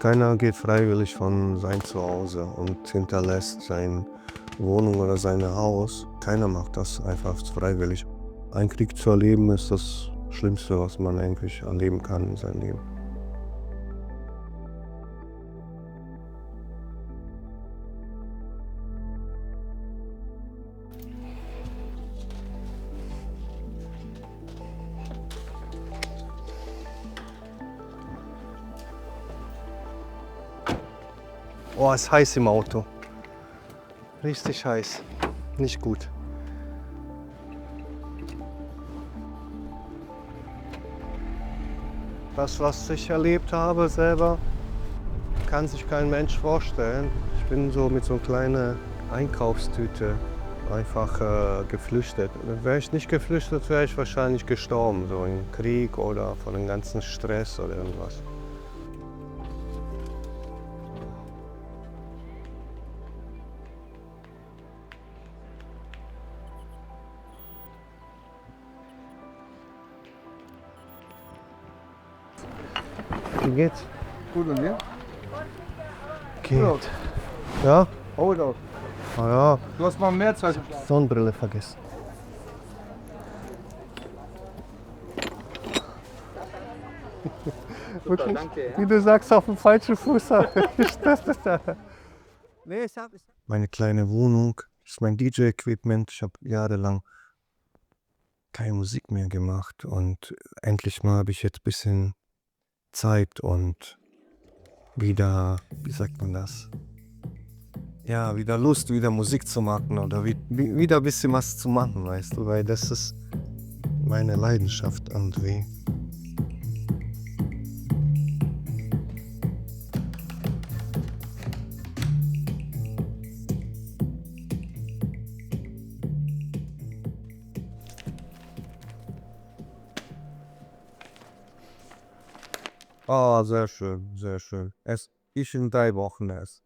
Keiner geht freiwillig von sein Zuhause und hinterlässt seine Wohnung oder sein Haus. Keiner macht das einfach freiwillig. Einen Krieg zu erleben ist das Schlimmste, was man eigentlich erleben kann in seinem Leben. Oh, ist heiß im Auto. Richtig heiß. Nicht gut. Das, was ich erlebt habe selber, kann sich kein Mensch vorstellen. Ich bin so mit so einer kleinen Einkaufstüte einfach geflüchtet. Wäre ich nicht geflüchtet, wäre ich wahrscheinlich gestorben, so im Krieg oder von dem ganzen Stress oder irgendwas. Wie geht's? Gut und dir? Geht. Ja? Hold auf. Ah ja, Du hast mal mehr Zeit. Sonnenbrille vergessen. Wirklich? Wie du sagst, auf dem falschen Fuß. Meine kleine Wohnung ist mein DJ-Equipment. Ich habe jahrelang keine Musik mehr gemacht und endlich mal habe ich jetzt ein bisschen Zeit und wieder, wie sagt man das? Ja, wieder Lust, wieder Musik zu machen oder wieder ein bisschen was zu machen, weißt du, weil das ist meine Leidenschaft irgendwie. Ah, sehr schön, sehr schön. Ich in 3 Wochen erst.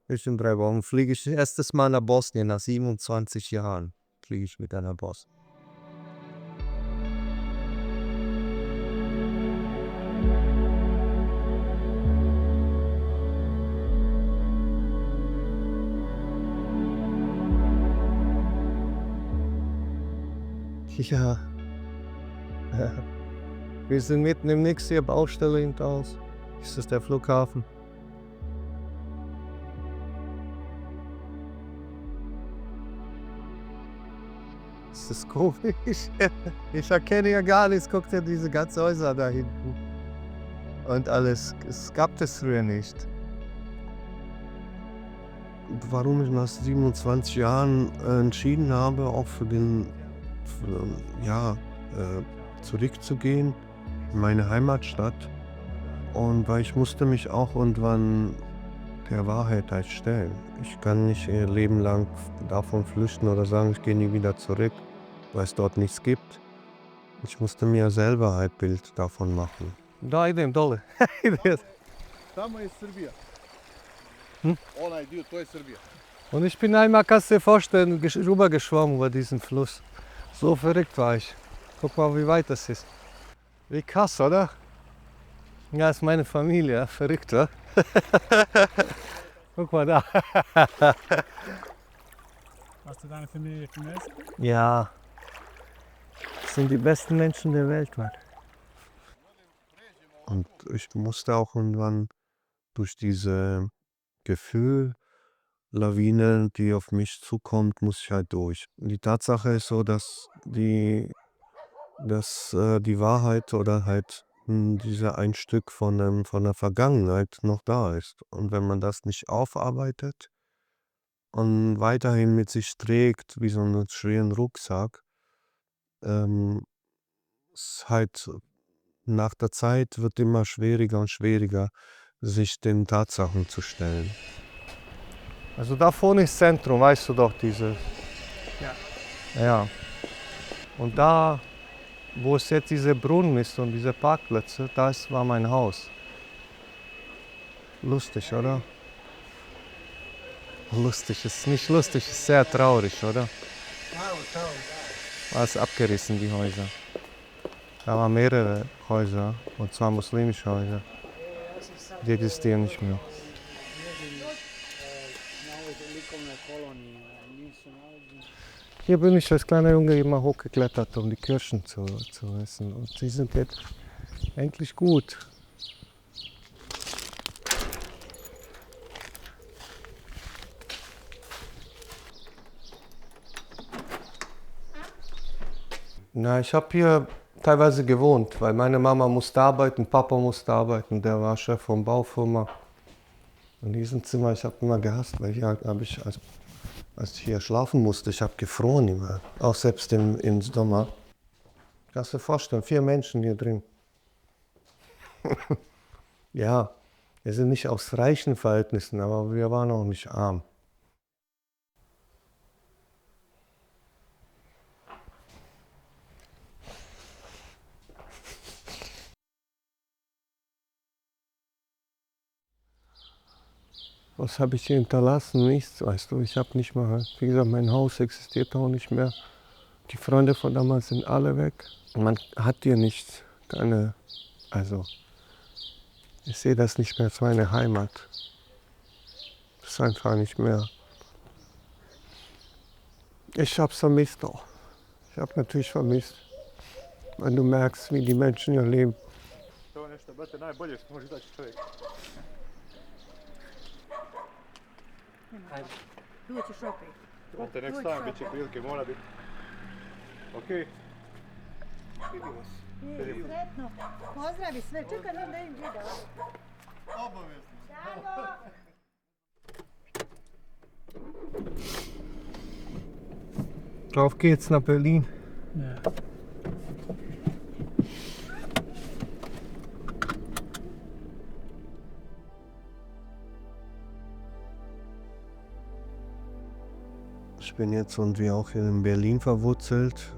Ich in 3 Wochen fliege ich erstes Mal nach Bosnien, nach 27 Jahren fliege ich mit einer Boss. Ja. Wir sind mitten im Nix hier, Baustelle hinter uns. Ist das der Flughafen? Das ist komisch. Ich erkenne ja gar nichts. Guck dir diese ganzen Häuser da hinten. Und alles. Es gab das früher nicht. Warum ich nach 27 Jahren entschieden habe, auch zurückzugehen in meine Heimatstadt. Und weil ich musste mich auch irgendwann der Wahrheit halt stellen. Ich kann nicht ihr Leben lang davon flüchten oder sagen, ich gehe nie wieder zurück, weil es dort nichts gibt. Ich musste mir selber halt Bild davon machen. Da idem dole. Tamo je Srbija. Onaj dio, to je Srbija. Und ich bin einmal, kannst du dir vorstellen, rübergeschwommen über diesen Fluss. So verrückt war ich. Guck mal, wie weit das ist. Wie krass, oder? Ja, ist meine Familie, verrückt, oder? Guck mal da. Hast du deine Familie vermisst? Ja, das sind die besten Menschen der Welt, Mann. Und ich musste auch irgendwann durch diese Gefühllawine, die auf mich zukommt, muss ich halt durch. Die Tatsache ist so, dass die Wahrheit oder halt dieser ein Stück von der Vergangenheit noch da ist. Und wenn man das nicht aufarbeitet und weiterhin mit sich trägt, wie so einen schweren Rucksack, ähm, ist halt nach der Zeit wird immer schwieriger und schwieriger, sich den Tatsachen zu stellen. Also da vorne ist Zentrum, weißt du doch, dieses. Ja. Ja. Und da, wo es jetzt dieser Brunnen ist und diese Parkplätze, das war mein Haus. Lustig, oder? Lustig, ist nicht lustig, ist sehr traurig, oder? Alles abgerissen, die Häuser. Da waren mehrere Häuser, und zwar muslimische Häuser. Die existieren nicht mehr. Hier bin ich als kleiner Junge immer hochgeklettert, um die Kirschen zu essen. Und die sind jetzt eigentlich gut. Na, ich habe hier teilweise gewohnt, weil meine Mama musste arbeiten, Papa musste arbeiten, der war Chef von Baufirma. In diesem Zimmer, ich habe immer gehasst, weil hier habe ich, als ich hier schlafen musste, ich habe gefroren immer, auch selbst im Sommer. Kannst du dir vorstellen, 4 Menschen hier drin. Ja, wir sind nicht aus reichen Verhältnissen, aber wir waren auch nicht arm. Was habe ich hier hinterlassen? Nichts, weißt du. Ich habe nicht mal, wie gesagt, mein Haus existiert auch nicht mehr. Die Freunde von damals sind alle weg. Man hat hier nicht keine, also ich sehe das nicht mehr als meine Heimat. Das ist einfach nicht mehr. Ich habe es vermisst auch. Ich habe natürlich vermisst, wenn du merkst, wie die Menschen hier leben. To je nešto, brate, najbolje što može izaći čovjek. Tu ćeš opet. Brate, nek stavim, bit će prilike, mora biti. Okej. Vidimo se. Sretno. Pozdravi sve. Čekaj da im video. Obavezno. Auf geht's nach Berlin. Ja. Ich bin jetzt irgendwie auch hier in Berlin verwurzelt.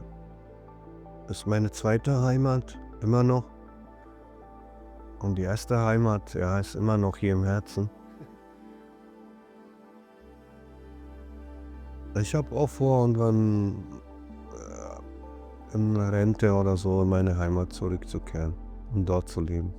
Ist meine zweite Heimat, immer noch. Und die erste Heimat, ja, ist immer noch hier im Herzen. Ich habe auch vor, irgendwann in Rente oder so in meine Heimat zurückzukehren und dort zu leben.